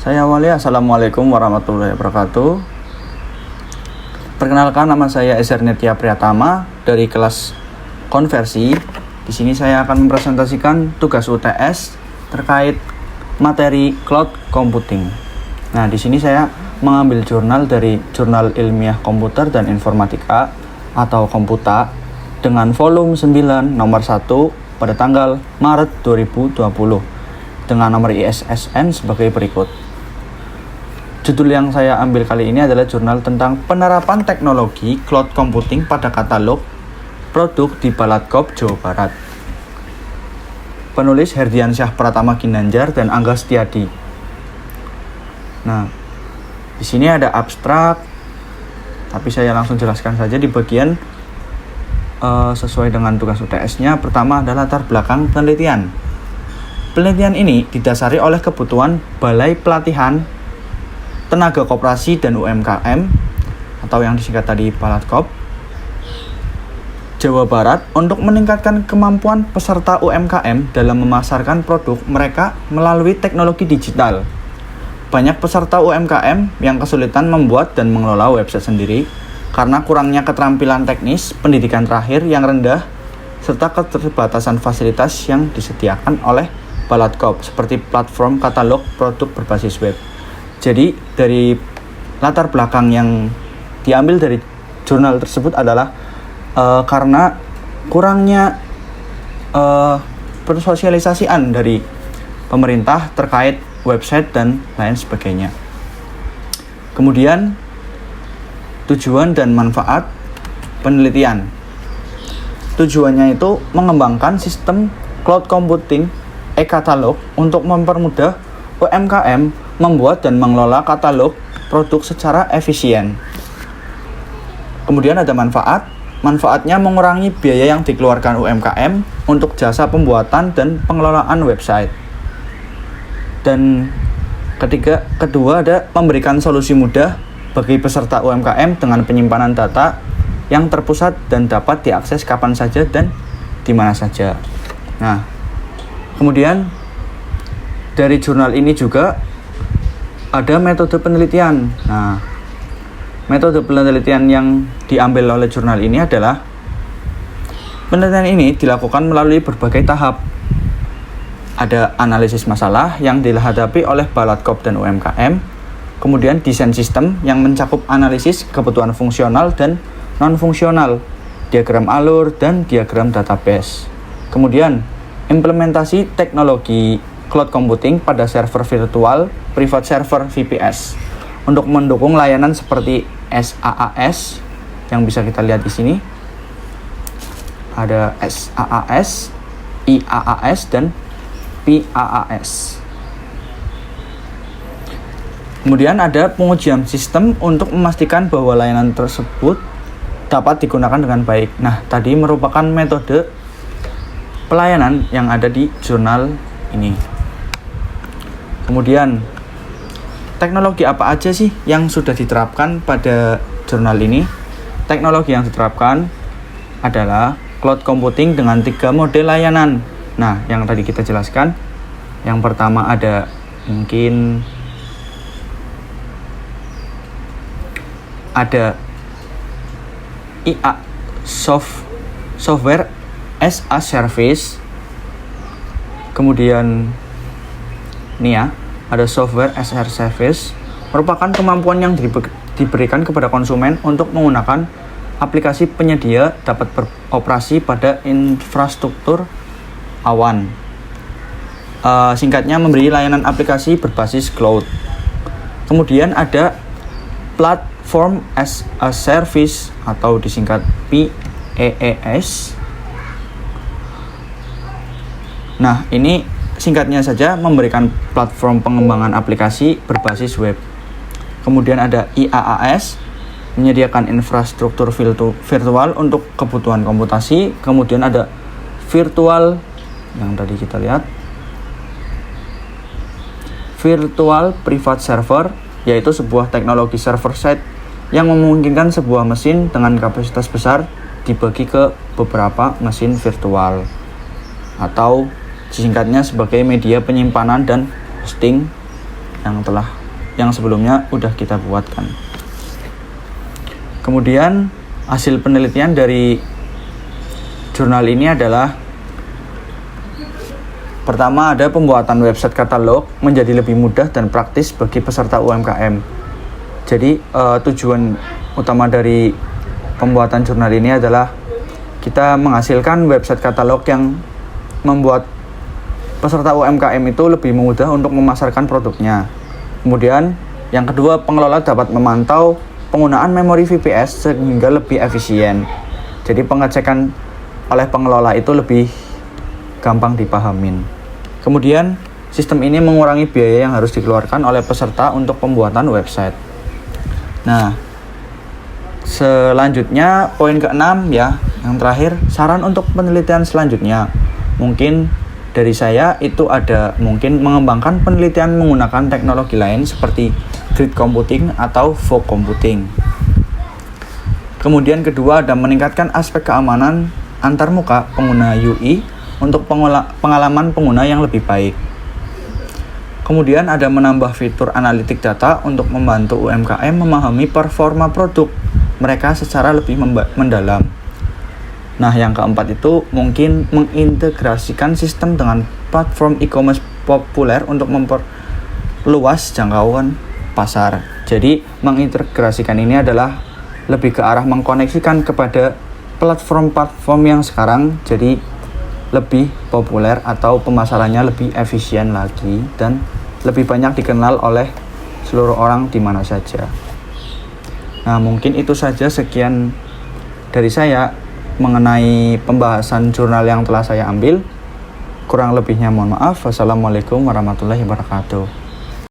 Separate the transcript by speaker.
Speaker 1: Saya awali, Assalamualaikum warahmatullahi wabarakatuh. Perkenalkan, nama saya Ezer Nitya Priyatama dari kelas konversi. Di sini saya akan mempresentasikan tugas UTS terkait materi cloud computing. Nah, di sini saya mengambil jurnal dari Jurnal Ilmiah Komputer dan Informatika atau Komputa dengan volume 9 nomor 1 pada tanggal Maret 2020 dengan nomor ISSN sebagai berikut. Judul yang saya ambil kali ini adalah jurnal tentang penerapan teknologi cloud computing pada katalog produk di Balatkop, Jawa Barat. Penulis Herdiansyah Pratama Ginanjar dan Angga Setiadi. Nah, di sini ada abstrak, tapi saya langsung jelaskan saja di bagian sesuai dengan tugas UTS-nya. Pertama adalah latar belakang penelitian. Penelitian ini didasari oleh kebutuhan Balai Pelatihan Tenaga Koperasi dan UMKM atau yang disingkat tadi Balatkop, Jawa Barat untuk meningkatkan kemampuan peserta UMKM dalam memasarkan produk mereka melalui teknologi digital. Banyak peserta UMKM yang kesulitan membuat dan mengelola website sendiri karena kurangnya keterampilan teknis, pendidikan terakhir yang rendah, serta keterbatasan fasilitas yang disediakan oleh Balatkop seperti platform katalog produk berbasis web. Jadi dari latar belakang yang diambil dari jurnal tersebut adalah karena kurangnya persosialisasian dari pemerintah terkait website dan lain sebagainya. Kemudian tujuan dan manfaat penelitian. Tujuannya itu mengembangkan sistem cloud computing e-katalog untuk mempermudah UMKM membuat dan mengelola katalog produk secara efisien. Kemudian ada manfaat. Manfaatnya mengurangi biaya yang dikeluarkan UMKM untuk jasa pembuatan dan pengelolaan website. Dan kedua ada memberikan solusi mudah bagi peserta UMKM dengan penyimpanan data yang terpusat dan dapat diakses kapan saja dan di mana saja. Nah, kemudian dari jurnal ini juga ada metode penelitian. Nah, metode penelitian yang diambil oleh jurnal ini adalah penelitian ini dilakukan melalui berbagai tahap. Ada analisis masalah yang dihadapi oleh Balatkop dan UMKM, kemudian desain sistem yang mencakup analisis kebutuhan fungsional dan non-fungsional, diagram alur dan diagram database. Kemudian implementasi teknologi cloud computing pada server virtual, private server VPS untuk mendukung layanan seperti SaaS yang bisa kita lihat di sini. Ada SaaS, IaaS dan PaaS. Kemudian ada pengujian sistem untuk memastikan bahwa layanan tersebut dapat digunakan dengan baik. Nah, tadi merupakan metode pelayanan yang ada di jurnal ini. Kemudian, teknologi apa aja sih yang sudah diterapkan pada jurnal ini? Teknologi yang diterapkan adalah cloud computing dengan 3 model layanan. Nah, yang tadi kita jelaskan, yang pertama ada mungkin ada IA, software as a service. Kemudian ini ya, ada software as a service, merupakan kemampuan yang diberikan kepada konsumen untuk menggunakan aplikasi penyedia dapat beroperasi pada infrastruktur awan. Singkatnya, memberi layanan aplikasi berbasis cloud. Kemudian ada platform as a service atau disingkat PaaS. Nah, ini singkatnya saja, memberikan platform pengembangan aplikasi berbasis web. Kemudian ada IaaS, menyediakan infrastruktur virtual untuk kebutuhan komputasi. Kemudian ada virtual, yang tadi kita lihat, virtual private server, yaitu sebuah teknologi server side yang memungkinkan sebuah mesin dengan kapasitas besar dibagi ke beberapa mesin virtual, atau singkatnya sebagai media penyimpanan dan hosting yang sebelumnya udah kita buatkan. Kemudian hasil penelitian dari jurnal ini adalah, pertama, ada pembuatan website katalog menjadi lebih mudah dan praktis bagi peserta UMKM. Jadi tujuan utama dari pembuatan jurnal ini adalah kita menghasilkan website katalog yang membuat peserta UMKM itu lebih mudah untuk memasarkan produknya. Kemudian yang kedua, pengelola dapat memantau penggunaan memori VPS sehingga lebih efisien. Jadi pengecekan oleh pengelola itu lebih gampang dipahamin. Kemudian sistem ini mengurangi biaya yang harus dikeluarkan oleh peserta untuk pembuatan website. Nah, selanjutnya poin ke-6 ya, yang terakhir, saran untuk penelitian selanjutnya. Mungkin dari saya itu ada mungkin mengembangkan penelitian menggunakan teknologi lain seperti grid computing atau fog computing. Kemudian kedua, ada meningkatkan aspek keamanan antarmuka pengguna UI untuk pengalaman pengguna yang lebih baik. Kemudian ada menambah fitur analitik data untuk membantu UMKM memahami performa produk mereka secara lebih mendalam. Nah, yang keempat itu mungkin mengintegrasikan sistem dengan platform e-commerce populer untuk memperluas jangkauan pasar. Jadi, mengintegrasikan ini adalah lebih ke arah mengkoneksikan kepada platform-platform yang sekarang jadi lebih populer atau pemasarannya lebih efisien lagi dan lebih banyak dikenal oleh seluruh orang di mana saja. Nah, mungkin itu saja sekian dari saya mengenai pembahasan jurnal yang telah saya ambil. Kurang lebihnya mohon maaf. Wassalamualaikum warahmatullahi wabarakatuh.